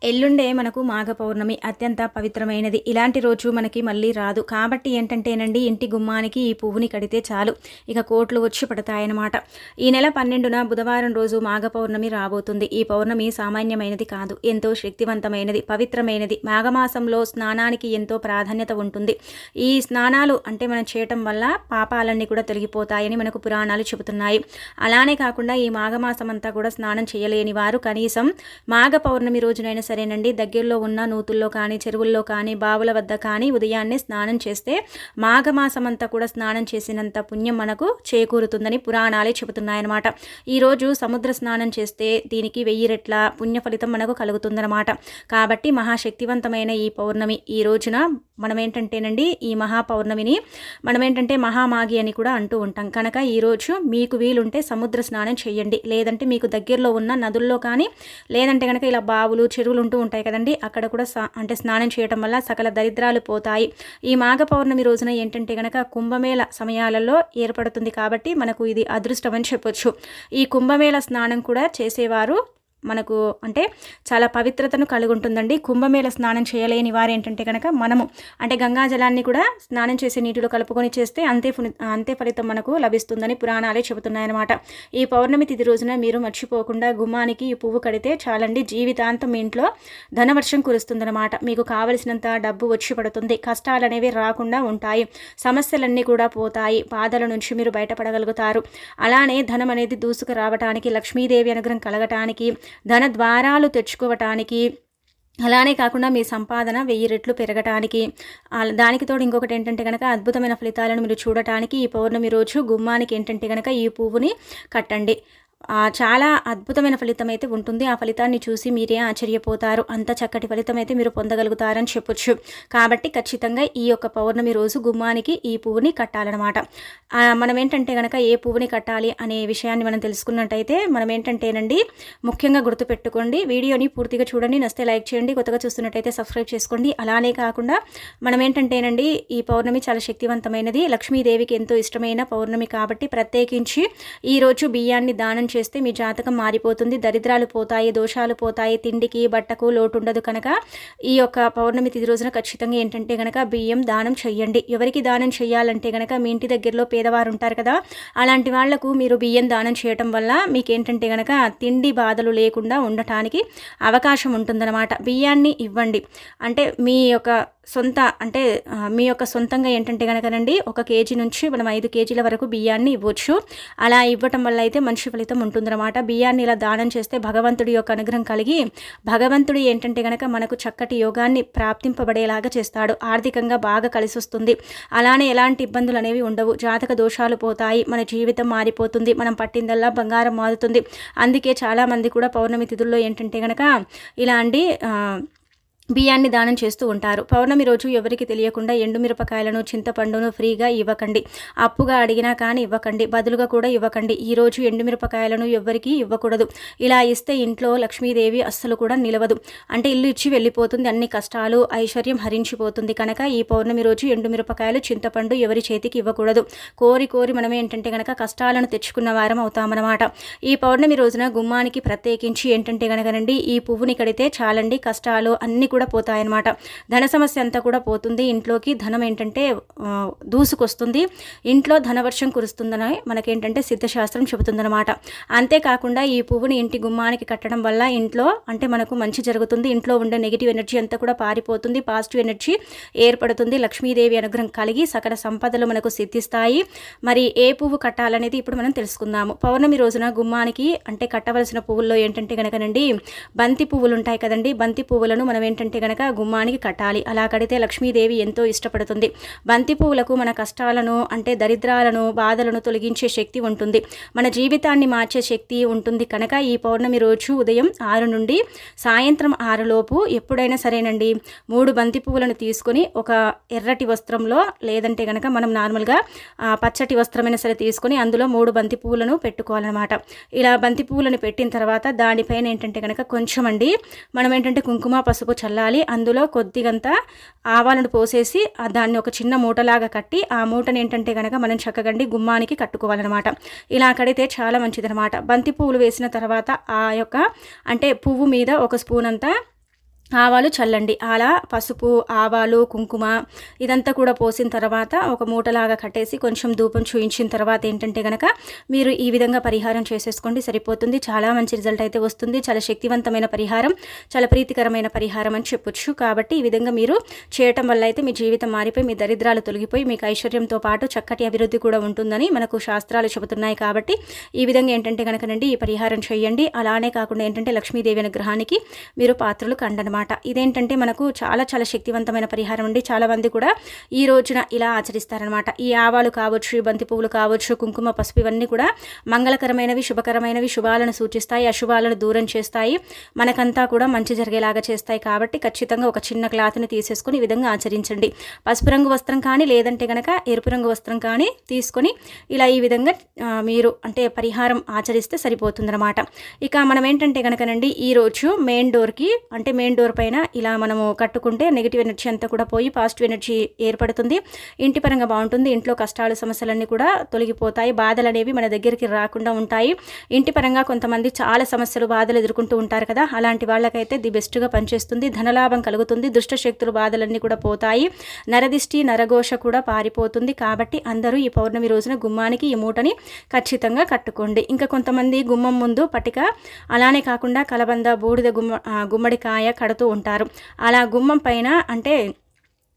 ఎల్లుండే మనకు మాఘ పౌర్ణమి అత్యంత పవిత్రమైనది. ఇలాంటి రోజు మనకి మళ్ళీ రాదు. కాబట్టి ఏంటంటేనండి, ఇంటి గుమ్మానికి ఈ పువ్వుని కడితే చాలు, ఇక కోట్లు వచ్చి పడతాయన్నమాట. ఈ నెల 12న బుధవారం రోజు మాఘ పౌర్ణమి రాబోతుంది. ఈ పౌర్ణమి సామాన్యమైనది కాదు, ఎంతో శక్తివంతమైనది, పవిత్రమైనది. మాఘమాసంలో స్నానానికి ఎంతో ప్రాధాన్యత ఉంటుంది. ఈ స్నానాలు అంటే మనం చేయటం వల్ల పాపాలన్నీ కూడా తొలగిపోతాయని మనకు పురాణాలు చెబుతున్నాయి. అలానే కాకుండా ఈ మాఘమాసం అంతా కూడా స్నానం చేయలేని వారు కనీసం మాఘ పౌర్ణమి రోజునైనా సరేనండి, దగ్గరలో ఉన్న నూతుల్లో కానీ, చెరువుల్లో కానీ, బావుల వద్ద కానీ ఉదయాన్నే స్నానం చేస్తే మాఘమాసం అంతా కూడా స్నానం చేసినంత పుణ్యం మనకు చేకూరుతుందని పురాణాలే చెబుతున్నాయన్నమాట. ఈరోజు సముద్ర స్నానం చేస్తే దీనికి 1000 రెట్ల పుణ్య ఫలితం మనకు కలుగుతుందన్నమాట. కాబట్టి మహాశక్తివంతమైన ఈ పౌర్ణమి ఈ రోజున మనం ఏంటంటేనండి, ఈ మహాపౌర్ణమిని మనం ఏంటంటే మహామాఘి అని కూడా అంటూ ఉంటాం. కనుక ఈరోజు మీకు వీలుంటే సముద్ర స్నానం చేయండి. లేదంటే మీకు దగ్గరలో ఉన్న నదుల్లో కానీ, లేదంటే కనుక ఇలా బావులు, చెరువులు ఉంటూ ఉంటాయి కదండి, అక్కడ కూడా స్నానం చేయటం వల్ల సకల దరిద్రాలు పోతాయి. ఈ మాఘ పౌర్ణమి రోజున ఏంటంటే కనుక కుంభమేళ సమయాలలో ఏర్పడుతుంది. కాబట్టి మనకు ఇది అదృష్టం అని చెప్పొచ్చు. ఈ కుంభమేళ స్నానం కూడా చేసేవారు మనకు అంటే చాలా పవిత్రతను కలిగి ఉంటుందండి. కుంభమేళ స్నానం చేయలేని వారు ఏంటంటే కనుక మనము అంటే గంగా జలాన్ని కూడా స్నానం చేసే నీటిలో కలుపుకొని చేస్తే అంతే ఫలితం మనకు లభిస్తుందని పురాణాలే చెబుతున్నాయన్నమాట. ఈ పౌర్ణమి తిథి రోజున మీరు మర్చిపోకుండా గుమ్మానికి ఈ పువ్వు కడితే చాలండి, జీవితాంతం మీ ఇంట్లో ధనవర్షం కురుస్తుందన్నమాట. మీకు కావలసినంత డబ్బు వచ్చి పడుతుంది, కష్టాలు అనేవి రాకుండా ఉంటాయి, సమస్యలన్నీ కూడా పోతాయి, బాధల నుంచి మీరు బయటపడగలుగుతారు. అలానే ధనం అనేది దూసుకు రావటానికి, లక్ష్మీదేవి అనుగ్రహం కలగటానికి, ధన ద్వారాలు తెచ్చుకోవటానికి, అలానే కాకుండా మీ సంపాదన 1000 రెట్లు పెరగటానికి, దానికి తోడు ఇంకొకటి ఏంటంటే కనుక అద్భుతమైన ఫలితాలను మీరు చూడటానికి ఈ పౌర్ణమి రోజు గుమ్మానికి ఏంటంటే కనుక ఈ పువ్వుని కట్టండి. చాలా అద్భుతమైన ఫలితం అయితే ఉంటుంది. ఆ ఫలితాన్ని చూసి మీరే ఆశ్చర్యపోతారు. అంత చక్కటి ఫలితం అయితే మీరు పొందగలుగుతారని చెప్పొచ్చు. కాబట్టి ఖచ్చితంగా ఈ యొక్క పౌర్ణమి రోజు గుమ్మానికి ఈ పువ్వుని కట్టాలన్నమాట. మనం ఏంటంటే కనుక ఏ పువ్వుని కట్టాలి అనే విషయాన్ని మనం తెలుసుకున్నట్టయితే మనం ఏంటంటేనండి, ముఖ్యంగా గుర్తుపెట్టుకోండి, వీడియోని పూర్తిగా చూడండి, నచ్చితే లైక్ చేయండి, కొత్తగా చూస్తున్నట్టయితే సబ్స్క్రైబ్ చేసుకోండి. అలానే కాకుండా మనం ఏంటంటేనండి, ఈ పౌర్ణమి చాలా శక్తివంతమైనది, లక్ష్మీదేవికి ఎంతో ఇష్టమైన పౌర్ణమి. కాబట్టి ప్రత్యేకించి ఈరోజు బియ్యాన్ని దానం చేస్తే మీ జాతకం మారిపోతుంది, దరిద్రాలు పోతాయి, దోషాలు పోతాయి, తిండికి బట్టకు లోటు ఉండదు. కనుక ఈ యొక్క పౌర్ణమి తిథి రోజున ఖచ్చితంగా ఏంటంటే కనుక బియ్యం దానం చెయ్యండి. ఎవరికి దానం చేయాలంటే కనుక మీ ఇంటి దగ్గరలో పేదవారు ఉంటారు కదా, అలాంటి వాళ్లకు మీరు బియ్యం దానం చేయటం వల్ల మీకు ఏంటంటే కనుక తిండి బాధలు లేకుండా ఉండటానికి అవకాశం ఉంటుందన్నమాట. బియ్యాన్ని ఇవ్వండి. అంటే మీ యొక్క సొంతంగా ఏంటంటే కనుకనండి 1 కేజీ నుంచి మనం 5 కేజీల వరకు బియ్యాన్ని ఇవ్వచ్చు. అలా ఇవ్వటం వల్ల అయితే మంచి ఫలితం ఉంటుందన్నమాట. బియ్యాన్ని ఇలా దానం చేస్తే భగవంతుడి యొక్క అనుగ్రహం కలిగి భగవంతుడు ఏంటంటే కనుక మనకు చక్కటి యోగాన్ని ప్రాప్తింపబడేలాగా చేస్తాడు. ఆర్థికంగా బాగా కలిసి వస్తుంది. అలానే ఎలాంటి ఇబ్బందులు అనేవి ఉండవు, జాతక దోషాలు పోతాయి, మన జీవితం మారిపోతుంది, మనం పట్టిందల్లా బంగారం మారుతుంది. అందుకే చాలామంది కూడా పౌర్ణమి తిథుల్లో ఏంటంటే కనుక ఇలా బియ్యాన్ని దానం చేస్తూ ఉంటారు. పౌర్ణమి రోజు ఎవరికి తెలియకుండా ఎండుమిరపకాయలను, చింతపండును ఫ్రీగా ఇవ్వకండి. అప్పుగా అడిగినా కానీ ఇవ్వకండి, బదులుగా కూడా ఇవ్వకండి. ఈరోజు ఎండుమిరపకాయలను ఎవరికి ఇవ్వకూడదు. ఇలా ఇస్తే ఇంట్లో లక్ష్మీదేవి అస్సలు కూడా నిలవదు. అంటే ఇల్లు ఇచ్చి వెళ్ళిపోతుంది, అన్ని కష్టాలు, ఐశ్వర్యం హరించిపోతుంది. కనుక ఈ పౌర్ణమి రోజు ఎండుమిరపకాయలు, చింతపండు ఎవరి చేతికి ఇవ్వకూడదు. కోరి మనం ఏంటంటే కనుక కష్టాలను తెచ్చుకున్న వారం అవుతామన్నమాట. ఈ పౌర్ణమి రోజున గుమ్మానికి ప్రత్యేకించి ఏంటంటే కనుకనండి, ఈ పువ్వుని కడితే చాలండి, కష్టాలు అన్ని కూడా పోతాయన్నమాట. ధన సమస్య అంతా కూడా పోతుంది. ఇంట్లోకి ధనం ఏంటంటే దూసుకొస్తుంది, ఇంట్లో ధనవర్షం కురుస్తుందని మనకేంటంటే సిద్ధశాస్త్రం చెబుతుందన్నమాట. అంతేకాకుండా ఈ పువ్వుని ఇంటి గుమ్మానికి కట్టడం వల్ల ఇంట్లో అంటే మనకు మంచి జరుగుతుంది. ఇంట్లో ఉండే నెగిటివ్ ఎనర్జీ అంతా కూడా పారిపోతుంది, పాజిటివ్ ఎనర్జీ ఏర్పడుతుంది, లక్ష్మీదేవి అనుగ్రహం కలిగి సకల సంపదలు మనకు సిద్ధిస్తాయి. మరి ఏ పువ్వు కట్టాలనేది ఇప్పుడు మనం తెలుసుకుందాము. పౌర్ణమి రోజున గుమ్మానికి అంటే కట్టవలసిన పువ్వుల్లో ఏంటంటే కనుకనండి, బంతి పువ్వులు ఉంటాయి కదండి, బంతి పువ్వులను మనం ఏంటంటే కనుక గుమ్మానికి కట్టాలి. అలా కడితే లక్ష్మీదేవి ఎంతో ఇష్టపడుతుంది. బంతి పువ్వులకు మన కష్టాలను అంటే దరిద్రాలను, బాధలను తొలగించే శక్తి ఉంటుంది, మన జీవితాన్ని మార్చే శక్తి ఉంటుంది. కనుక ఈ పౌర్ణమి రోజు ఉదయం 6 నుండి సాయంత్రం 6 లోపు ఎప్పుడైనా సరేనండి 3 బంతి పువ్వులను తీసుకొని ఒక ఎర్రటి వస్త్రంలో, లేదంటే కనుక మనం నార్మల్గా పచ్చటి వస్త్రమైనా సరే తీసుకొని అందులో 3 బంతి పువ్వులను పెట్టుకోవాలన్నమాట. ఇలా బంతి పువ్వులను పెట్టిన తర్వాత దానిపైన ఏంటంటే కనుక కొంచెం మనం ఏంటంటే కుంకుమ, పసుపు చల్లాలి. అందులో కొద్దిగంత ఆవాలను పోసేసి దాన్ని ఒక చిన్న మూటలాగా కట్టి ఆ మూటను ఏంటంటే కనుక మనం చక్కగండి గుమ్మానికి కట్టుకోవాలన్నమాట. ఇలా కడితే చాలా మంచిదన్నమాట. బంతి పువ్వులు వేసిన తర్వాత ఆ యొక్క అంటే పువ్వు మీద 1 స్పూన్ అంతా ఆవాలు చల్లండి. అలా పసుపు, ఆవాలు, కుంకుమ ఇదంతా కూడా పోసిన తర్వాత ఒక మూటలాగా కట్టేసి కొంచెం ధూపం చూయించిన తర్వాత ఏంటంటే గనక మీరు ఈ విధంగా పరిహారం చేసేసుకోండి, సరిపోతుంది. చాలా మంచి రిజల్ట్ అయితే వస్తుంది. చాలా శక్తివంతమైన పరిహారం, చాలా ప్రీతికరమైన పరిహారం అని చెప్పొచ్చు. కాబట్టి ఈ విధంగా మీరు చేయటం వల్ల అయితే మీ జీవితం మారిపోయి మీ దరిద్రాలు తొలగిపోయి మీకు ఐశ్వర్యంతో పాటు చక్కటి అభివృద్ధి కూడా ఉంటుందని మనకు శాస్త్రాలు చెబుతున్నాయి. కాబట్టి ఈ విధంగా ఏంటంటే కనుకనండి ఈ పరిహారం చేయండి. అలానే కాకుండా ఏంటంటే లక్ష్మీదేవి అనుగ్రహానికి మీరు పాత్రలు కండనమాట. ఇదేంటంటే మనకు చాలా చాలా శక్తివంతమైన పరిహారం అండి. చాలా మంది కూడా ఈ రోజున ఇలా ఆచరిస్తారనమాట. ఈ ఆవాలు కావచ్చు, బంతి పువ్వులు కావచ్చు, కుంకుమ, పసుపు ఇవన్నీ కూడా మంగళకరమైనవి, శుభకరమైనవి, శుభాలను సూచిస్తాయి, అశుభాలను దూరం చేస్తాయి, మనకంతా కూడా మంచి జరిగేలాగా చేస్తాయి. కాబట్టి ఖచ్చితంగా ఒక చిన్న క్లాత్ని తీసేసుకొని ఈ విధంగా ఆచరించండి. పసుపు రంగు వస్త్రం కానీ లేదంటే కనుక ఎరుపు రంగు వస్త్రం కానీ తీసుకొని ఇలా ఈ విధంగా మీరు అంటే పరిహారం ఆచరిస్తే సరిపోతుందన్నమాట. ఇక మనం ఏంటంటే కనుకనండి ఈరోజు మెయిన్ డోర్కి అంటే మెయిన్ డోర్ పైన ఇలా మనము కట్టుకుంటే నెగిటివ్ ఎనర్జీ అంతా కూడా పోయి పాజిటివ్ ఎనర్జీ ఏర్పడుతుంది. ఇంటి పరంగా బాగుంటుంది. ఇంట్లో కష్టాలు, సమస్యలన్నీ కూడా తొలగిపోతాయి. బాధలు అనేవి మన దగ్గరికి రాకుండా ఉంటాయి. ఇంటి పరంగా కొంతమంది చాలా సమస్యలు, బాధలు ఎదుర్కొంటూ ఉంటారు కదా, అలాంటి వాళ్ళకైతే ది బెస్ట్గా పనిచేస్తుంది. ధనలాభం కలుగుతుంది. దుష్ట శక్తులు, బాధలన్నీ కూడా పోతాయి. నరదిష్టి, నరఘోష కూడా పారిపోతుంది. కాబట్టి అందరూ ఈ పౌర్ణమి రోజున గుమ్మానికి ఈ మూటని ఖచ్చితంగా కట్టుకోండి. ఇంకా కొంతమంది గుమ్మం ముందు పటిక, అలానే కాకుండా కలబంద, బూడిద గుమ్మడికాయ కడుతూ ఉంటారు. అలా గుమ్మం పైన అంటే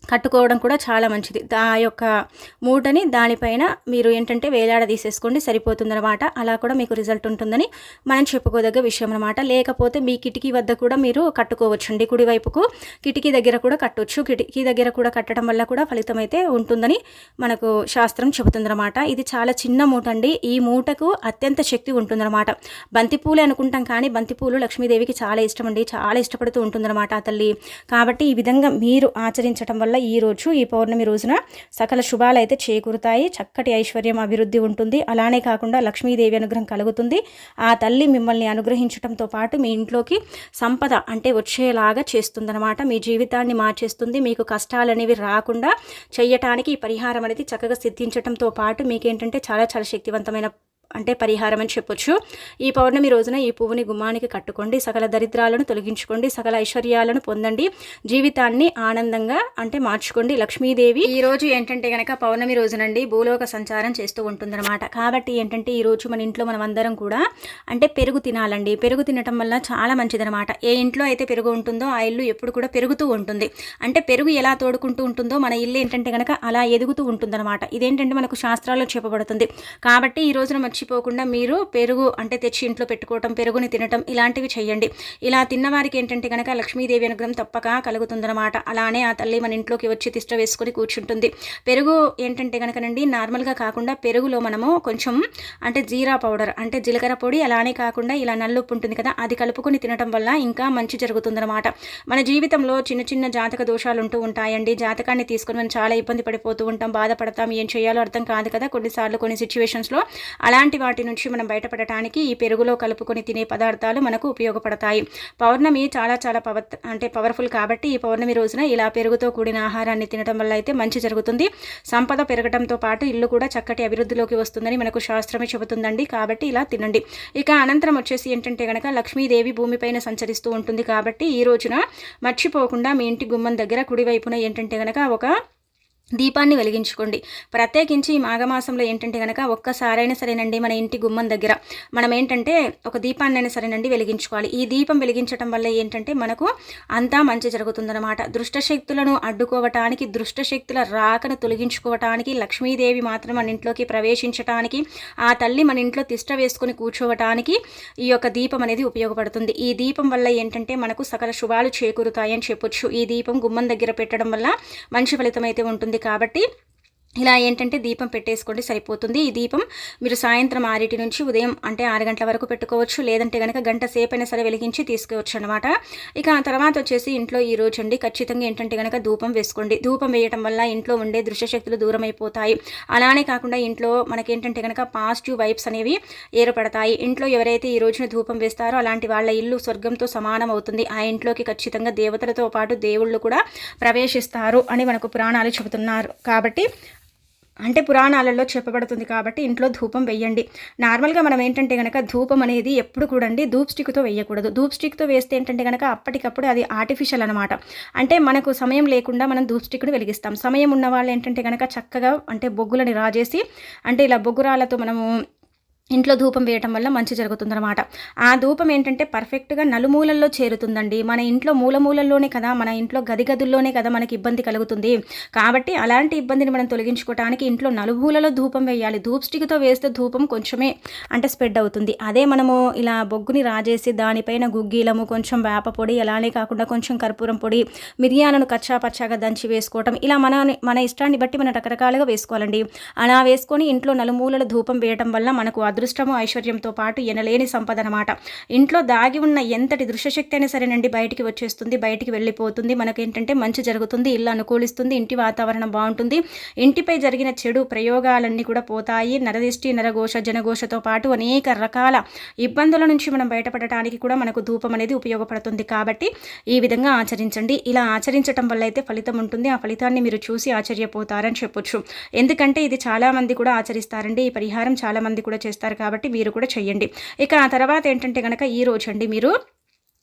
కట్టుకోవడం కూడా చాలా మంచిది. ఆ యొక్క మూటని దానిపైన మీరు ఏంటంటే వేలాడదీసేసుకోండి, సరిపోతుందన్నమాట. అలా కూడా మీకు రిజల్ట్ ఉంటుందని మనం చెప్పుకోదగ్గ విషయం అనమాట. లేకపోతే మీ కిటికీ వద్ద కూడా మీరు కట్టుకోవచ్చండి. కుడివైపుకు కిటికీ దగ్గర కూడా కట్టొచ్చు. కిటికీ దగ్గర కూడా కట్టడం వల్ల కూడా ఫలితం అయితే ఉంటుందని మనకు శాస్త్రం చెబుతుందన్నమాట. ఇది చాలా చిన్న మూట అండి. ఈ మూటకు అత్యంత శక్తి ఉంటుందన్నమాట. బంతిపూలు అనుకుంటాం కానీ బంతిపూలు లక్ష్మీదేవికి చాలా ఇష్టం అండి. చాలా ఇష్టపడుతూ ఉంటుందన్నమాట ఆ తల్లి. కాబట్టి ఈ విధంగా మీరు ఆచరించడం వల్ల ఈరోజు ఈ పౌర్ణమి రోజున సకల శుభాలు అయితే చేకూరుతాయి. చక్కటి ఐశ్వర్యం, అభివృద్ధి ఉంటుంది. అలానే కాకుండా లక్ష్మీదేవి అనుగ్రహం కలుగుతుంది. ఆ తల్లి మిమ్మల్ని అనుగ్రహించడంతో పాటు మీ ఇంట్లోకి సంపద అంటే వచ్చేలాగా చేస్తుందన్నమాట. మీ జీవితాన్ని మార్చేస్తుంది. మీకు కష్టాలు అనేవి రాకుండా చేయటానికి ఈ పరిహారం అనేది చక్కగా సిద్ధించడంతో పాటు మీకేంటంటే చాలా చాలా శక్తివంతమైన అంటే పరిహారం అని చెప్పొచ్చు. ఈ పౌర్ణమి రోజున ఈ పువ్వుని గుమ్మానికి కట్టుకోండి. సకల దరిద్రాలను తొలగించుకోండి. సకల ఐశ్వర్యాలను పొందండి. జీవితాన్ని ఆనందంగా అంటే మార్చుకోండి. లక్ష్మీదేవి ఈ రోజు ఏంటంటే గనక పౌర్ణమి రోజునండి భూలోక సంచారం చేస్తూ ఉంటుందన్నమాట. కాబట్టి ఏంటంటే ఈ రోజు మన ఇంట్లో మనం అందరం కూడా అంటే పెరుగు తినాలండి. పెరుగు తినటం వల్ల చాలా మంచిదన్నమాట. ఏ ఇంట్లో అయితే పెరుగు ఉంటుందో ఆ ఇల్లు ఎప్పుడు కూడా పెరుగుతూ ఉంటుంది. అంటే పెరుగు ఎలా తోడుకుంటూ ఉంటుందో మన ఇల్లు ఏంటంటే గనక అలా ఎదుగుతూ ఉంటుందన్నమాట. ఇదేంటంటే మనకు శాస్త్రాల్లో చెప్పబడుతుంది. కాబట్టి ఈ రోజున మర్చిపోకుండా మీరు పెరుగు అంటే తెచ్చి ఇంట్లో పెట్టుకోవటం, పెరుగుని తినటం ఇలాంటివి చేయండి. ఇలా తిన్నవారికి ఏంటంటే కనుక లక్ష్మీదేవి అనుగ్రహం తప్పక కలుగుతుందన్నమాట. అలానే ఆ తల్లి మన ఇంట్లోకి వచ్చి తిష్ట వేసుకొని కూర్చుంటుంది. పెరుగు ఏంటంటే కనుకనండి నార్మల్గా కాకుండా పెరుగులో మనము కొంచెం అంటే జీరా పౌడర్ అంటే జీలకర్ర పొడి, అలానే కాకుండా ఇలా నల్లుప్పు ఉంటుంది కదా, అది కలుపుకొని తినటం వల్ల ఇంకా మంచి జరుగుతుందన్నమాట. మన జీవితంలో చిన్న చిన్న జాతక దోషాలు ఉంటూ ఉంటాయండి. జాతకాన్ని తీసుకొని మనం చాలా ఇబ్బంది పడిపోతూ ఉంటాం, బాధపడతాం, ఏం చేయాలో అర్థం కాదు కదా కొన్నిసార్లు కొన్ని సిచ్యువేషన్స్లో. అలాంటి వాటి నుంచి మనం బయటపడటానికి ఈ పెరుగులో కలుపుకొని తినే పదార్థాలు మనకు ఉపయోగపడతాయి. పౌర్ణమి చాలా చాలా పవర్ఫుల్ కాబట్టి ఈ పౌర్ణమి రోజున ఇలా పెరుగుతో కూడిన ఆహారాన్ని తినడం వల్ల అయితే మంచి జరుగుతుంది. సంపద పెరగడంతో పాటు ఇల్లు కూడా చక్కటి అభివృద్ధిలోకి వస్తుందని మనకు శాస్త్రమే చెబుతుందండి. కాబట్టి ఇలా తినండి. ఇక అనంతరం వచ్చేసి ఏంటంటే కనుక లక్ష్మీదేవి భూమిపైన సంచరిస్తూ ఉంటుంది. కాబట్టి ఈ రోజున మర్చిపోకుండా మీ ఇంటి గుమ్మం దగ్గర కుడివైపున ఏంటంటే కనుక ఒక దీపాన్ని వెలిగించుకోండి. ప్రత్యేకించి మాఘమాసంలో ఏంటంటే కనుక ఒక్కసారైనా సరేనండి మన ఇంటి గుమ్మం దగ్గర మనం ఏంటంటే ఒక దీపాన్నైనా సరేనండి వెలిగించుకోవాలి. ఈ దీపం వెలిగించడం వల్ల ఏంటంటే మనకు అంతా మంచి జరుగుతుందన్నమాట. దుష్టశక్తులను అడ్డుకోవటానికి, దుష్టశక్తుల రాకను తొలగించుకోవటానికి, లక్ష్మీదేవి మాత్రం మన ఇంట్లోకి ప్రవేశించటానికి, ఆ తల్లి మన ఇంట్లో తిష్ట వేసుకొని కూర్చోవటానికి ఈ యొక్క దీపం అనేది ఉపయోగపడుతుంది. ఈ దీపం వల్ల ఏంటంటే మనకు సకల శుభాలు చేకూరుతాయని చెప్పొచ్చు. ఈ దీపం గుమ్మం దగ్గర పెట్టడం వల్ల మంచి ఫలితం అయితే ఉంటుంది. కాబట్టి ఇలా ఏంటంటే దీపం పెట్టేసుకోండి, సరిపోతుంది. ఈ దీపం మీరు సాయంత్రం 6 నుంచి ఉదయం అంటే 6 గంటల వరకు పెట్టుకోవచ్చు. లేదంటే కనుక గంట సేపైనా సరే వెలిగించి తీసుకోవచ్చు అనమాట. ఇక ఆ తర్వాత వచ్చేసి ఇంట్లో ఈ రోజు అండి ఖచ్చితంగా ఏంటంటే కనుక ధూపం వేసుకోండి. ధూపం వేయటం వల్ల ఇంట్లో ఉండే దృశ్యశక్తులు దూరం అయిపోతాయి. అలానే కాకుండా ఇంట్లో మనకేంటంటే కనుక పాజిటివ్ వైబ్స్ అనేవి ఏర్పడతాయి. ఇంట్లో ఎవరైతే ఈ రోజున ధూపం వేస్తారో అలాంటి వాళ్ళ ఇల్లు స్వర్గంతో సమానం అవుతుంది. ఆ ఇంట్లోకి ఖచ్చితంగా దేవతలతో పాటు దేవుళ్ళు కూడా ప్రవేశిస్తారు అని మనకు పురాణాలు చెబుతున్నారు. కాబట్టి అంటే పురాణాలలో చెప్పబడుతుంది కాబట్టి ఇంట్లో ధూపం వెయ్యండి. నార్మల్‌గా మనం ఏంటంటే గనక ధూపం అనేది ఎప్పుడు కూడా అండి ధూప్ స్టిక్‌తో వేయకూడదు. ధూప్ స్టిక్‌తో వేస్తే ఏంటంటే గనక అప్పటికప్పుడు అది ఆర్టిఫిషియల్ అనమాట. అంటే మనకు సమయం లేకుండా మనం ధూప్ స్టిక్‌ని వెలిగిస్తాం. సమయం ఉన్నవాళ్ళు ఏంటంటే గనక చక్కగా అంటే బొగ్గులని రాజేసి అంటే ఇలా బొగ్గురాళ్ళతో మనము ఇంట్లో ధూపం వేయటం వల్ల మంచి జరుగుతుందనమాట. ఆ ధూపం ఏంటంటే పర్ఫెక్ట్‌గా నలుమూలల్లో చేరుతుందండి. మన ఇంట్లో మూలమూలల్లోనే కదా, మన ఇంట్లో గదిగదుల్లోనే కదా మనకి ఇబ్బంది కలుగుతుంది. కాబట్టి అలాంటి ఇబ్బందిని మనం తొలగించుకోవటానికి ఇంట్లో నలుమూలలో ధూపం వేయాలి. ధూప్ స్టిక్‌తో వేస్తే ధూపం కొంచెమే అంటే స్ప్రెడ్ అవుతుంది. అదే మనము ఇలా బొగ్గుని రాజేసి దానిపైన గుగ్గిలము, కొంచెం వేప పొడి, అలానే కాకుండా కొంచెం కర్పూరం పొడి, మిరియాలను కచ్చా పచ్చాగా దంచి వేసుకోవటం, ఇలా మన ఇష్టాన్ని బట్టి మనం రకరకాలుగా వేసుకోవాలండి. అలా వేసుకొని ఇంట్లో నలుమూలల ధూపం వేయటం వల్ల మనకు అదృష్టము ఐశ్వర్యంతో పాటు ఎనలేని సంపద అనమాట. ఇంట్లో దాగి ఉన్న ఎంతటి దృశ్యశక్తి అయినా సరేనండి బయటికి వచ్చేస్తుంది, బయటికి వెళ్ళిపోతుంది. మనకేంటంటే మంచి జరుగుతుంది, ఇల్లు అనుకూలిస్తుంది, ఇంటి వాతావరణం బాగుంటుంది, ఇంటిపై జరిగిన చెడు ప్రయోగాలన్నీ కూడా పోతాయి. నరదిష్టి, నరఘోష, జనఘోషతో పాటు అనేక రకాల ఇబ్బందుల నుంచి మనం బయటపడటానికి కూడా మనకు ధూపం అనేది ఉపయోగపడుతుంది. కాబట్టి ఈ విధంగా ఆచరించండి. ఇలా ఆచరించడం వల్ల అయితే ఫలితం ఉంటుంది. ఆ ఫలితాన్ని మీరు చూసి ఆశ్చర్యపోతారని చెప్పొచ్చు. ఎందుకంటే ఇది చాలామంది కూడా ఆచరిస్తారండి. ఈ పరిహారం చాలామంది కూడా చేస్తారు కాబట్టి మీరు కూడా చెయ్యండి. ఇక ఆ తర్వాత ఏంటంటే గనక ఈ రోజు అండి మీరు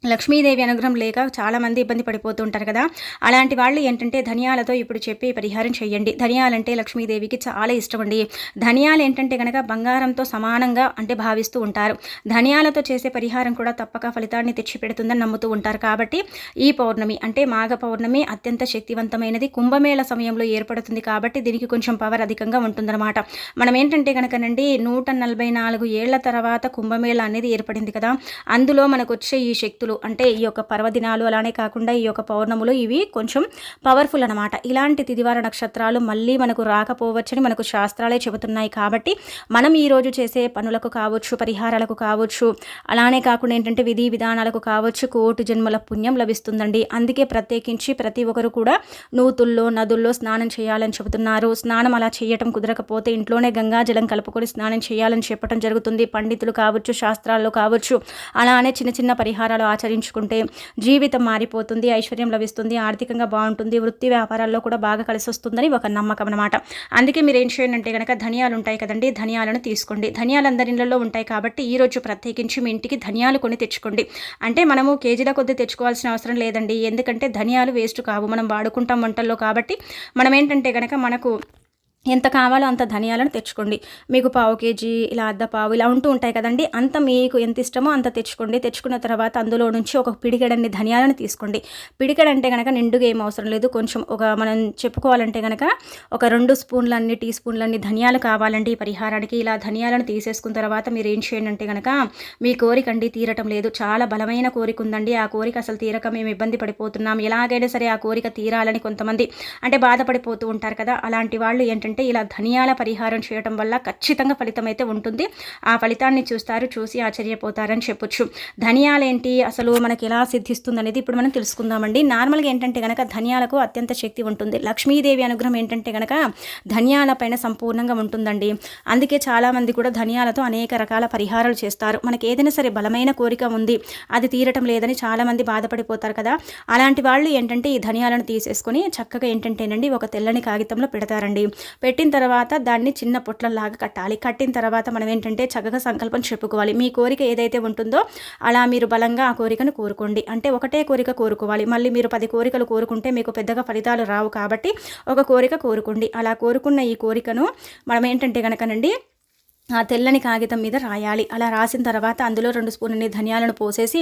లక్ష్మీదేవి అనుగ్రహం లేక చాలామంది ఇబ్బంది పడిపోతూ ఉంటారు కదా, అలాంటి వాళ్ళు ఏంటంటే ధనియాలతో ఇప్పుడు చెప్పి పరిహారం చేయండి. ధనియాలంటే లక్ష్మీదేవికి చాలా ఇష్టం అండి. ధనియాలు ఏంటంటే కనుక బంగారంతో సమానంగా అంటే భావిస్తూ ఉంటారు. ధనియాలతో చేసే పరిహారం కూడా తప్పక ఫలితాన్ని తెచ్చిపెడుతుందని నమ్ముతూ ఉంటారు. కాబట్టి ఈ పౌర్ణమి అంటే మాఘ పౌర్ణమి అత్యంత శక్తివంతమైనది. కుంభమేళ సమయంలో ఏర్పడుతుంది కాబట్టి దీనికి కొంచెం పవర్ అధికంగా ఉంటుందన్నమాట. మనం ఏంటంటే కనుకనండి 144 ఏళ్ల తర్వాత కుంభమేళ అనేది ఏర్పడింది కదా, అందులో మనకు వచ్చే ఈ శక్తులు అంటే ఈ యొక్క పర్వదినాలు అలానే కాకుండా ఈ యొక్క పౌర్ణములు ఇవి కొంచెం పవర్ఫుల్ అనమాట. ఇలాంటి తిదివార నక్షత్రాలు మళ్ళీ మనకు రాకపోవచ్చని మనకు శాస్త్రాలే చెబుతున్నాయి. కాబట్టి మనం ఈరోజు చేసే పనులకు కావచ్చు, పరిహారాలకు కావచ్చు, అలానే కాకుండా ఏంటంటే విధి విధానాలకు కావచ్చు కోటి జన్మల పుణ్యం లభిస్తుందండి. అందుకే ప్రత్యేకించి ప్రతి ఒక్కరు కూడా నూతుల్లో నదుల్లో స్నానం చేయాలని చెబుతున్నారు. స్నానం అలా చేయటం కుదరకపోతే ఇంట్లోనే గంగాజలం కలుపుకొని స్నానం చేయాలని చెప్పడం జరుగుతుంది. పండితులు కావచ్చు, శాస్త్రాల్లో కావచ్చు. అలానే చిన్న చిన్న పరిహారాలు ఆచరించుకుంటే జీవితం మారిపోతుంది, ఐశ్వర్యం లభిస్తుంది, ఆర్థికంగా బాగుంటుంది, వృత్తి వ్యాపారాల్లో కూడా బాగా కలిసి వస్తుందని ఒక నమ్మకం అనమాట. అందుకే మీరు ఏం చేయండి అంటే కనుక ధనియాలు ఉంటాయి కదండి, ధనియాలను తీసుకోండి. ధనియాలు అందరి ఇళ్లలో ఉంటాయి కాబట్టి ఈ రోజు ప్రత్యేకించి మీ ఇంటికి ధనియాలు కొని తెచ్చుకోండి. అంటే మనము కేజీల కొద్ది తెచ్చుకోవాల్సిన అవసరం లేదండి. ఎందుకంటే ధనియాలు వేస్ట్ కావు, మనం వాడుకుంటాం వంటల్లో. కాబట్టి మనం ఏంటంటే కనుక మనకు ఎంత కావాలో అంత ధనియాలను తెచ్చుకోండి. మీకు పావు కేజీ ఇలా అర్ధ పావు ఇలా ఉంటూ ఉంటాయి కదండి, అంత మీకు ఎంత ఇష్టమో అంత తెచ్చుకోండి. తెచ్చుకున్న తర్వాత అందులో నుంచి ఒక పిడికెడన్ని ధనియాలను తీసుకోండి. పిడికెడంటే కనుక నిండుగా ఏం అవసరం లేదు, కొంచెం ఒక మనం చెప్పుకోవాలంటే కనుక ఒక 2 స్పూన్లన్నీ టీ స్పూన్లన్నీ ధనియాలు కావాలండి ఈ పరిహారానికి. ఇలా ధనియాలను తీసేసుకున్న తర్వాత మీరు ఏం చేయండి అంటే కనుక మీ కోరిక అండి తీరటం లేదు, చాలా బలమైన కోరిక ఉందండి. ఆ కోరిక అసలు తీరక మేము ఇబ్బంది పడిపోతున్నాం, ఎలాగైనా సరే ఆ కోరిక తీరాలని కొంతమంది అంటే బాధపడిపోతూ ఉంటారు కదా, అలాంటి వాళ్ళు ఏంటంటే ఇలా ధనియాల పరిహారం చేయడం వల్ల ఖచ్చితంగా ఫలితం అయితే ఉంటుంది. ఆ ఫలితాన్ని చూస్తారు, చూసి ఆశ్చర్యపోతారని చెప్పొచ్చు. ధనియాలేంటి అసలు మనకి ఎలా సిద్ధిస్తుంది అనేది ఇప్పుడు మనం తెలుసుకుందామండి. నార్మల్గా ఏంటంటే కనుక ధనియాలకు అత్యంత శక్తి ఉంటుంది. లక్ష్మీదేవి అనుగ్రహం ఏంటంటే కనుక ధనియాల పైన సంపూర్ణంగా ఉంటుందండి. అందుకే చాలామంది కూడా ధనియాలతో అనేక రకాల పరిహారాలు చేస్తారు. మనకి ఏదైనా సరే బలమైన కోరిక ఉంది, అది తీరటం లేదని చాలామంది బాధపడిపోతారు కదా, అలాంటి వాళ్ళు ఏంటంటే ఈ ధనియాలను తీసేసుకొని చక్కగా ఏంటంటేనండి ఒక తెల్లని కాగితంలో పెడతారండి. పెట్టిన తర్వాత దాన్ని చిన్న పొట్లలాగా కట్టాలి. కట్టిన తర్వాత మనం ఏంటంటే చక్కగా సంకల్పం చెప్పుకోవాలి. మీ కోరిక ఏదైతే ఉంటుందో అలా మీరు బలంగా ఆ కోరికను కోరుకోండి. అంటే ఒకటే కోరిక కోరుకోవాలి. మళ్ళీ మీరు 10 కోరికలు కోరుకుంటే మీకు పెద్దగా ఫలితాలు రావు. కాబట్టి ఒక కోరిక కోరుకోండి. అలా కోరుకున్న ఈ కోరికను మనం ఏంటంటే కనుకనండి ఆ తెల్లని కాగితం మీద రాయాలి. అలా రాసిన తర్వాత అందులో 2 స్పూన్ల ధనియాలను పోసేసి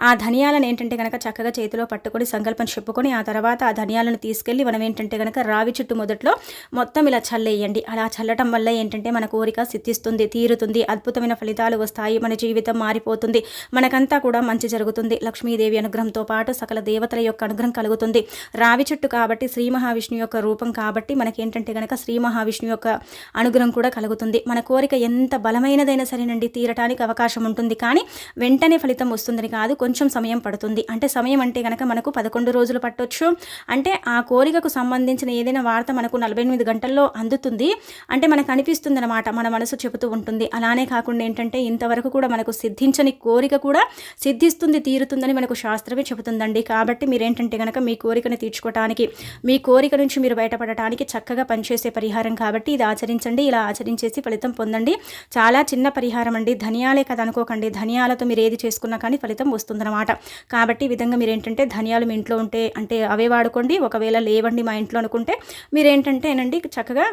ఆ ధనియాలను ఏంటంటే కనుక చక్కగా చేతిలో పట్టుకొని సంకల్పం చెప్పుకొని ఆ తర్వాత ఆ ధనియాలను తీసుకెళ్ళి మనం ఏంటంటే కనుక రావి చుట్టూ మొదట్లో మొత్తం ఇలా చల్లేయండి. అలా చల్లటం వల్ల ఏంటంటే మన కోరిక సిద్ధిస్తుంది, తీరుతుంది, అద్భుతమైన ఫలితాలు వస్తాయి, మన జీవితం మారిపోతుంది, మనకంతా కూడా మంచి జరుగుతుంది. లక్ష్మీదేవి అనుగ్రహంతో పాటు సకల దేవతల యొక్క అనుగ్రహం కలుగుతుంది. రావి చుట్టు కాబట్టి శ్రీ మహావిష్ణు యొక్క రూపం కాబట్టి మనకేంటంటే కనుక శ్రీ మహావిష్ణు యొక్క అనుగ్రహం కూడా కలుగుతుంది. మన కోరిక ఎంత బలమైనదైనా సరేనండి తీరటానికి అవకాశం ఉంటుంది. కానీ వెంటనే ఫలితం వస్తుందని కాదు, కొంచెం సమయం పడుతుంది. అంటే సమయం అంటే కనుక మనకు 11 రోజులు పట్టొచ్చు. అంటే ఆ కోరికకు సంబంధించిన ఏదైనా వార్త మనకు 48 గంటల్లో అందుతుంది. అంటే మనకు అనిపిస్తుంది అనమాట, మన మనసు చెబుతూ ఉంటుంది. అలానే కాకుండా ఏంటంటే ఇంతవరకు కూడా మనకు సిద్ధించని కోరిక కూడా సిద్ధిస్తుంది, తీరుతుందని మనకు శాస్త్రమే చెబుతుందండి. కాబట్టి మీరేంటంటే కనుక మీ కోరికను తీర్చుకోవటానికి, మీ కోరిక నుంచి మీరు బయటపడటానికి చక్కగా పనిచేసే పరిహారం కాబట్టి ఇది ఆచరించండి. ఇలా ఆచరించేసి ఫలితం పొందండి. చాలా చిన్న పరిహారం అండి, ధనియాలే కదా అనుకోకండి. ధనియాలతో మీరు ఏది చేసుకున్నా కానీ ఫలితం వస్తుందన్నమాట. కాబట్టి ఈ విధంగా మీరు ఏంటంటే ధనియాలు మీ ఇంట్లో ఉంటే అంటే అవే వాడుకోండి. ఒకవేళ లేవండి మా ఇంట్లో అనుకుంటే మీరేంటంటేనండి చక్కగా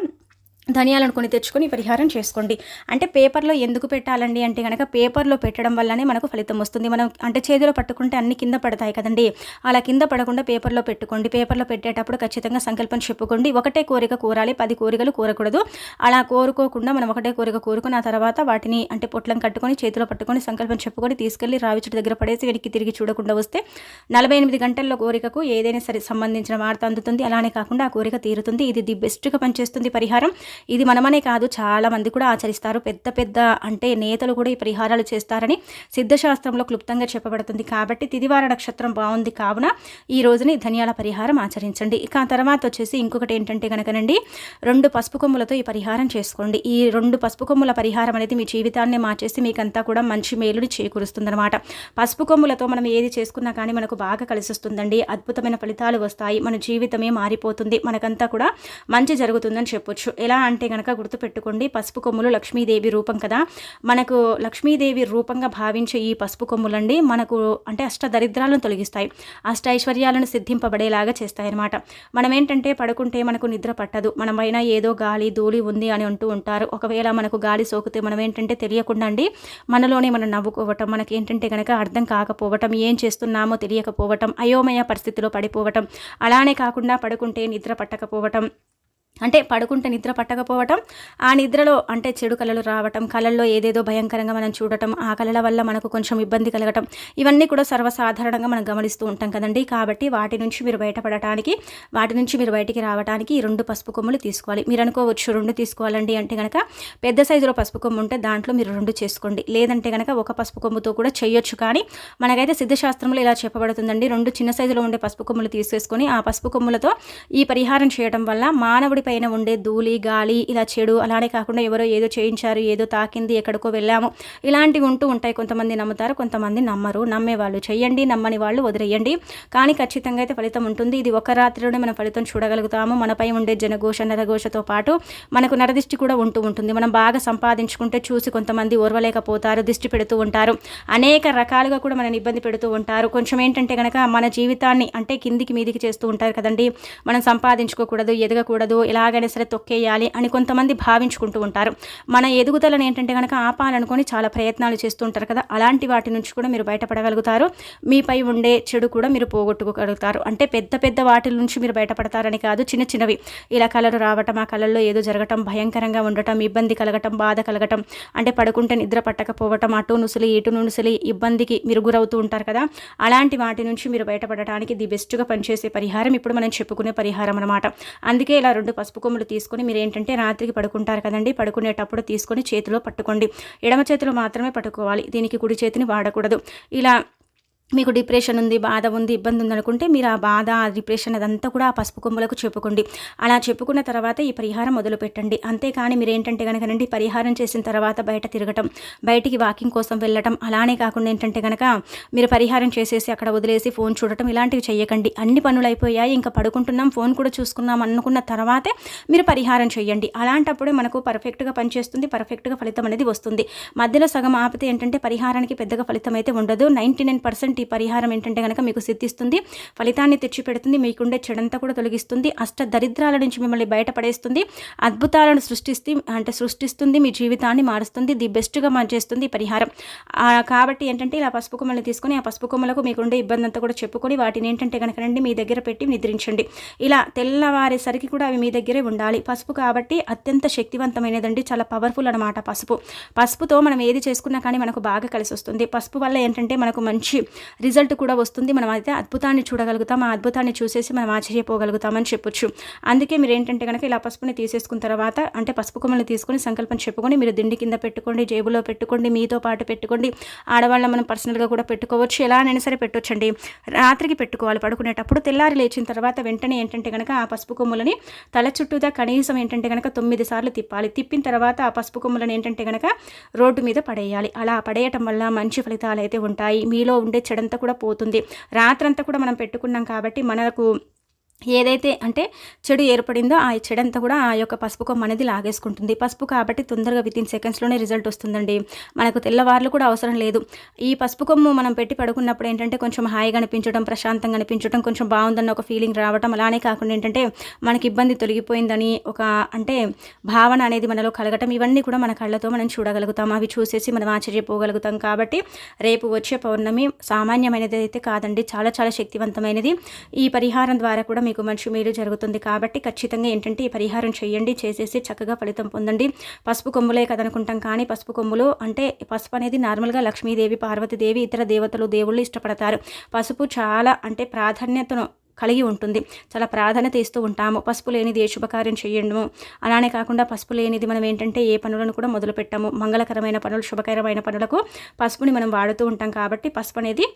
ధనియాలను కొని తెచ్చుకొని పరిహారం చేసుకోండి. అంటే పేపర్లో ఎందుకు పెట్టాలండి అంటే కనుక పేపర్లో పెట్టడం వల్లనే మనకు ఫలితం వస్తుంది. మనం అంటే చేతిలో పట్టుకుంటే అన్ని కింద పడతాయి కదండి, అలా కింద పడకుండా పేపర్లో పెట్టుకోండి. పేపర్లో పెట్టేటప్పుడు ఖచ్చితంగా సంకల్పం చెప్పుకోండి. ఒకటే కోరిక కోరాలి, 10 కోరికలు కోరకూడదు. అలా కోరుకోకుండా మనం ఒకటే కోరిక కోరుకున్న తర్వాత వాటిని అంటే పొట్లం కట్టుకొని చేతిలో పట్టుకొని సంకల్పం చెప్పుకొని తీసుకెళ్ళి రావి చెట్టు దగ్గర పడేసి వెనక్కి తిరిగి చూడకుండా వస్తే 48 గంటల్లో కోరికకు ఏదైనా సరే సంబంధించిన వార్త అందుతుంది. అలానే కాకుండా ఆ కోరిక తీరుతుంది. ఇది ది బెస్ట్గా పనిచేస్తుంది పరిహారం. ఇది మనమనే కాదు, చాలా మంది కూడా ఆచరిస్తారు. పెద్ద పెద్ద అంటే నేతలు కూడా ఈ పరిహారాలు చేస్తారని సిద్ధశాస్త్రంలో క్లుప్తంగా చెప్పబడుతుంది. కాబట్టి తిదివార నక్షత్రం బాగుంది కావున ఈ రోజుని ధనియాల పరిహారం ఆచరించండి. ఇక ఆ తర్వాత వచ్చేసి ఇంకొకటి ఏంటంటే కనుకనండి 2 పసుపు కొమ్ములతో ఈ పరిహారం చేసుకోండి. ఈ 2 పసుపు కొమ్ముల పరిహారం అనేది మీ జీవితాన్ని మార్చేసి మీకంతా కూడా మంచి మేలుని చేకూరుస్తుందన్నమాట. పసుపు కొమ్ములతో మనం ఏది చేసుకున్నా కానీ మనకు బాగా కలిసి వస్తుందండి. అద్భుతమైన ఫలితాలు వస్తాయి. మన జీవితమే మారిపోతుంది. మనకంతా కూడా మంచి జరుగుతుందని చెప్పొచ్చు. ఎలా అంటే కనుక గుర్తుపెట్టుకోండి, పసుపు కొమ్ములు లక్ష్మీదేవి రూపం కదా. మనకు లక్ష్మీదేవి రూపంగా భావించే ఈ పసుపు కొమ్ములండి మనకు అంటే అష్ట దరిద్రాలను తొలగిస్తాయి, అష్ట ఐశ్వర్యాలను సిద్ధింపబడేలాగా చేస్తాయి అన్నమాట. మనం ఏంటంటే పడుకుంటే మనకు నిద్ర పట్టదు, మనమైనా ఏదో గాలి ధూళి ఉంది అని అంటూ ఉంటారు. ఒకవేళ మనకు గాలి సోకితే మనం ఏంటంటే తెలియకుండా అండి మనలోనే మనం నవ్వుకోవటం, మనకి ఏంటంటే కనుక అర్థం కాకపోవటం, ఏం చేస్తున్నామో తెలియకపోవటం, అయోమయ పరిస్థితిలో పడిపోవటం, అలానే కాకుండా పడుకుంటే నిద్ర పట్టకపోవటం, అంటే పడుకుంటే నిద్ర పట్టకపోవటం, ఆ నిద్రలో అంటే చెడు కళలు రావటం, కళల్లో ఏదేదో భయంకరంగా మనం చూడటం, ఆ కళల వల్ల మనకు కొంచెం ఇబ్బంది కలగటం, ఇవన్నీ కూడా సర్వసాధారణంగా మనం గమనిస్తూ ఉంటాం కదండి. కాబట్టి వాటి నుంచి మీరు బయటపడటానికి, వాటి నుంచి మీరు బయటికి రావడానికి ఈ 2 పసుపు కొమ్ములు తీసుకోవాలి. మీరు అనుకోవచ్చు 2 తీసుకోవాలండి అంటే కనుక పెద్ద సైజులో పసుపు కొమ్ము ఉంటే దాంట్లో మీరు 2 చేసుకోండి, లేదంటే కనుక ఒక పసుపు కొమ్ముతో కూడా చేయొచ్చు. కానీ మనకైతే సిద్ధశాస్త్రంలో ఇలా చెప్పబడుతుందండి, 2 చిన్న సైజులో ఉండే పసుపు కొమ్ములు తీసేసుకొని ఆ పసుపు కొమ్ములతో ఈ పరిహారం చేయడం వల్ల మానవుడి పైన ఉండే ధూళి గాలి ఇలా చెడు, అలానే కాకుండా ఎవరో ఏదో చేయించారు, ఏదో తాకింది, ఎక్కడికో వెళ్ళాము, ఇలాంటివి ఉంటూ ఉంటాయి. కొంతమంది నమ్ముతారు, కొంతమంది నమ్మరు. నమ్మే వాళ్ళు చేయండి, నమ్మని వాళ్ళు వదిలేయండి. కానీ ఖచ్చితంగా అయితే ఫలితం ఉంటుంది. ఇది ఒక రాత్రిలోనే మనం ఫలితం చూడగలుగుతాము. మనపై ఉండే జనఘోష నరఘోషతో పాటు మనకు నరదిష్టి కూడా ఉంటూ ఉంటుంది. మనం బాగా సంపాదించుకుంటే చూసి కొంతమంది ఓర్వలేకపోతారు, దిష్టి పెడుతూ ఉంటారు, అనేక రకాలుగా కూడా మనని ఇబ్బంది పెడుతూ ఉంటారు. కొంచెం ఏంటంటే కనుక మన జీవితాన్ని అంటే కిందికి మీదికి చేస్తూ ఉంటారు కదండి. మనం సంపాదించుకోకూడదు, ఎదగకూడదు, ఎలాగైనా సరే తొక్కేయాలి అని కొంతమంది భావించుకుంటూ ఉంటారు. మన ఎదుగుదలను ఏంటంటే కనుక ఆపాలనుకొని చాలా ప్రయత్నాలు చేస్తూ ఉంటారు కదా. అలాంటి వాటి నుంచి కూడా మీరు బయటపడగలుగుతారు. మీపై ఉండే చెడు కూడా మీరు పోగొట్టుకోగలుగుతారు. అంటే పెద్ద పెద్ద వాటి నుంచి మీరు బయటపడతారని కాదు, చిన్న చిన్నవి ఇలా కలలు రావటం, ఆ కళల్లో ఏదో జరగటం, భయంకరంగా ఉండటం, ఇబ్బంది కలగటం, బాధ కలగటం, అంటే పడుకుంటే నిద్ర పట్టకపోవటం, అటు నుసిలి ఇటు నుసిలి ఇబ్బందికి మీరు గురవుతూ ఉంటారు కదా. అలాంటి వాటి నుంచి మీరు బయటపడటానికి ది బెస్ట్గా పనిచేసే పరిహారం ఇప్పుడు మనం చెప్పుకునే పరిహారం అనమాట. అందుకే ఇలా 2 పసుపు కొమ్ములు తీసుకొని మీరు ఏంటంటే రాత్రికి పడుకుంటారు కదండి, పడుకునేటప్పుడు తీసుకొని చేతిలో పట్టుకోండి. ఎడమ చేతిలో మాత్రమే పట్టుకోవాలి, దీనికి కుడి చేతిని వాడకూడదు. ఇలా మీకు డిప్రెషన్ ఉంది, బాధ ఉంది, ఇబ్బంది ఉందనుకుంటే మీరు ఆ బాధ, ఆ డిప్రెషన్ అదంతా కూడా ఆ పసుపు కొమ్ములకు చెప్పుకోండి. అలా చెప్పుకున్న తర్వాత ఈ పరిహారం మొదలు పెట్టండి. అంతేకాని మీరు ఏంటంటే కనుక పరిహారం చేసిన తర్వాత బయట తిరగటం, బయటికి వాకింగ్ కోసం వెళ్ళటం, అలానే కాకుండా ఏంటంటే కనుక మీరు పరిహారం చేసేసి అక్కడ వదిలేసి ఫోన్ చూడటం, ఇలాంటివి చేయకండి. అన్ని పనులు అయిపోయాయి, ఇంకా పడుకుంటున్నాం, ఫోన్ కూడా చూసుకున్నాం అనుకున్న తర్వాతే మీరు పరిహారం చేయండి. అలాంటప్పుడే మనకు పర్ఫెక్ట్గా పనిచేస్తుంది, పర్ఫెక్ట్గా ఫలితం అనేది వస్తుంది. మధ్యలో సగం ఆపితే ఏంటంటే పరిహారానికి పెద్దగా ఫలితం అయితే ఉండదు. 99% ఈ పరిహారం ఏంటంటే కనుక మీకు సిద్ధిస్తుంది, ఫలితాన్ని తెచ్చిపెడుతుంది, మీకుండే చెడంతా కూడా తొలగిస్తుంది, అష్ట దరిద్రాల నుంచి మిమ్మల్ని బయటపడేస్తుంది, అద్భుతాలను సృష్టిస్తుంది, మీ జీవితాన్ని మారుస్తుంది, ది బెస్ట్గా చేస్తుంది ఈ పరిహారం. కాబట్టి ఏంటంటే ఇలా పసుపు కొమ్మల్ని తీసుకొని ఆ పసుపు కొమ్మలకు మీకుండే ఇబ్బంది అంతా కూడా చెప్పుకొని వాటిని ఏంటంటే కనుక మీ దగ్గర పెట్టి నిద్రించండి. ఇలా తెల్లవారేసరికి కూడా అవి మీ దగ్గరే ఉండాలి. పసుపు కాబట్టి అత్యంత శక్తివంతమైనదండి, చాలా పవర్ఫుల్ అనమాట. పసుపుతో మనం ఏది చేసుకున్నా కానీ మనకు బాగా కలిసి వస్తుంది. పసుపు వల్ల ఏంటంటే మనకు మంచి రిజల్ట్ కూడా వస్తుంది. మనం అయితే అద్భుతాన్ని చూడగలుగుతాం. ఆ అద్భుతాన్ని చూసేసి మనం ఆశ్చర్యపోగలుగుతామని చెప్పొచ్చు. అందుకే మీరు ఏంటంటే కనుక ఇలా పసుపుని తీసేసుకున్న తర్వాత అంటే పసుపు కొమ్మల్ని తీసుకొని సంకల్పం చెప్పుకొని మీరు దిండి కింద పెట్టుకోండి, జేబులో పెట్టుకోండి, మీతో పాటు పెట్టుకోండి. ఆడవాళ్ళ మనం పర్సనల్గా కూడా పెట్టుకోవచ్చు, ఎలా అయినా సరే పెట్టొచ్చండి. రాత్రికి పెట్టుకోవాలి పడుకునేటప్పుడు. తెల్లారి లేచిన తర్వాత వెంటనే ఏంటంటే కనుక ఆ పసుపు కొమ్ములని తల చుట్టూదా కనీసం ఏంటంటే కనుక 9 సార్లు తిప్పాలి. తిప్పిన తర్వాత ఆ పసుపు కొమ్ములను ఏంటంటే కనుక రోడ్డు మీద పడేయాలి. అలా పడేయటం వల్ల మంచి ఫలితాలు అయితే ఉంటాయి. మీలో ఉండే చెడంతా కూడా పోతుంది. రాత్రంతా కూడా మనం పెట్టుకున్నాం కాబట్టి మనకు ఏదైతే అంటే చెడు ఏర్పడిందో ఆ చెడంతా కూడా ఆ యొక్క పసుపు కొమ్మ అనేది లాగేసుకుంటుంది. పసుపు కాబట్టి తొందరగా వితిన్ సెకండ్స్లోనే రిజల్ట్ వస్తుందండి. మనకు తెల్లవార్లు కూడా అవసరం లేదు. ఈ పసుపు కొమ్ము మనం పెట్టి పడుకున్నప్పుడు ఏంటంటే కొంచెం హాయిగా అనిపించడం, ప్రశాంతంగా అనిపించడం, కొంచెం బాగుందన్న ఒక ఫీలింగ్ రావడం, అలానే కాకుండా ఏంటంటే మనకి ఇబ్బంది తొలగిపోయిందని ఒక అంటే భావన అనేది మనలో కలగటం, ఇవన్నీ కూడా మన కళ్ళతో మనం చూడగలుగుతాం. అవి చూసేసి మనం ఆశ్చర్యపోగలుగుతాం. కాబట్టి రేపు వచ్చే పౌర్ణమి సామాన్యమైనది అయితే కాదండి, చాలా చాలా శక్తివంతమైనది. ఈ పరిహారం ద్వారా కూడా మీకు మంచి మేలు జరుగుతుంది. కాబట్టి ఖచ్చితంగా ఏంటంటే ఈ పరిహారం చేయండి, చేసేసి చక్కగా ఫలితం పొందండి. పసుపు కొమ్ములే కదనుకుంటాం కానీ పసుపు కొమ్ములు అంటే పసుపు అనేది నార్మల్గా లక్ష్మీదేవి, పార్వతీదేవి, ఇతర దేవతలు, దేవుళ్ళు ఇష్టపడతారు. పసుపు చాలా అంటే ప్రాధాన్యతను కలిగి ఉంటుంది. చాలా ప్రాధాన్యత ఇస్తూ ఉంటాము. పసుపు లేనిది ఏ శుభకార్యం చేయడము, అలానే కాకుండా పసుపు లేనిది మనం ఏంటంటే ఏ పనులను కూడా మొదలు పెట్టాము. మంగళకరమైన పనులు, శుభకరమైన పనులకు పసుపుని మనం వాడుతూ ఉంటాం. కాబట్టి పసుపు అనేది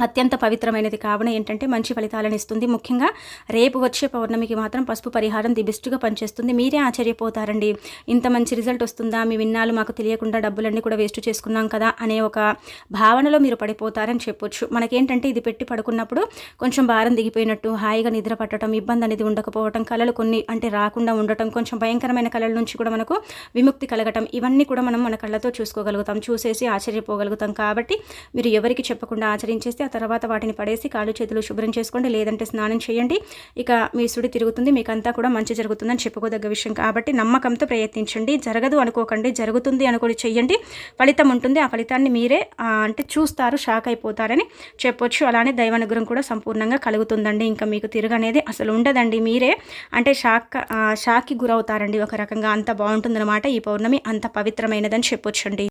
అత్యంత పవిత్రమైనది. కావున ఏంటంటే మంచి ఫలితాలను ఇస్తుంది. ముఖ్యంగా రేపు వచ్చే పౌర్ణమికి మాత్రం పసుపు పరిహారం ది బెస్ట్గా పనిచేస్తుంది. మీరే ఆశ్చర్యపోతారండి, ఇంత మంచి రిజల్ట్ వస్తుందా, మీ విన్నాలు మాకు తెలియకుండా డబ్బులన్నీ కూడా వేస్ట్ చేసుకున్నాం కదా అనే ఒక భావనలో మీరు పడిపోతారని చెప్పొచ్చు. మనకేంటంటే ఇది పెట్టి పడుకున్నప్పుడు కొంచెం భారం దిగిపోయినట్టు, హాయిగా నిద్ర పట్టడం, ఇబ్బంది అనేది ఉండకపోవటం, కళలు కొన్ని అంటే రాకుండా ఉండటం, కొంచెం భయంకరమైన కళల నుంచి కూడా మనకు విముక్తి కలగటం, ఇవన్నీ కూడా మనం మన కళ్ళతో చూసుకోగలుగుతాం, చూసేసి ఆశ్చర్యపోగలుగుతాం. కాబట్టి మీరు ఎవరికి చెప్పకుండా ఆచరించేస్తే ఆ తర్వాత వాటిని పడేసి కాళ్ళు చేతులు శుభ్రం చేసుకోండి, లేదంటే స్నానం చేయండి. ఇక మీ సుడి తిరుగుతుంది, మీకంతా కూడా మంచి జరుగుతుందని చెప్పుకోదగ్గ విషయం. కాబట్టి నమ్మకంతో ప్రయత్నించండి. జరగదు అనుకోకండి, జరుగుతుంది అనుకోని చెయ్యండి, ఫలితం ఉంటుంది. ఆ ఫలితాన్ని మీరే అంటే చూస్తారు, షాక్ అయిపోతారని చెప్పొచ్చు. అలానే దైవానుగ్రహం కూడా సంపూర్ణంగా కలుగుతుందండి. ఇంకా మీకు తిరగనేది అసలు ఉండదండి. మీరే అంటే షాక్కి గురవుతారండి ఒక రకంగా. అంత బాగుంటుందన్నమాట ఈ పౌర్ణమి, అంత పవిత్రమైనదని చెప్పొచ్చండి.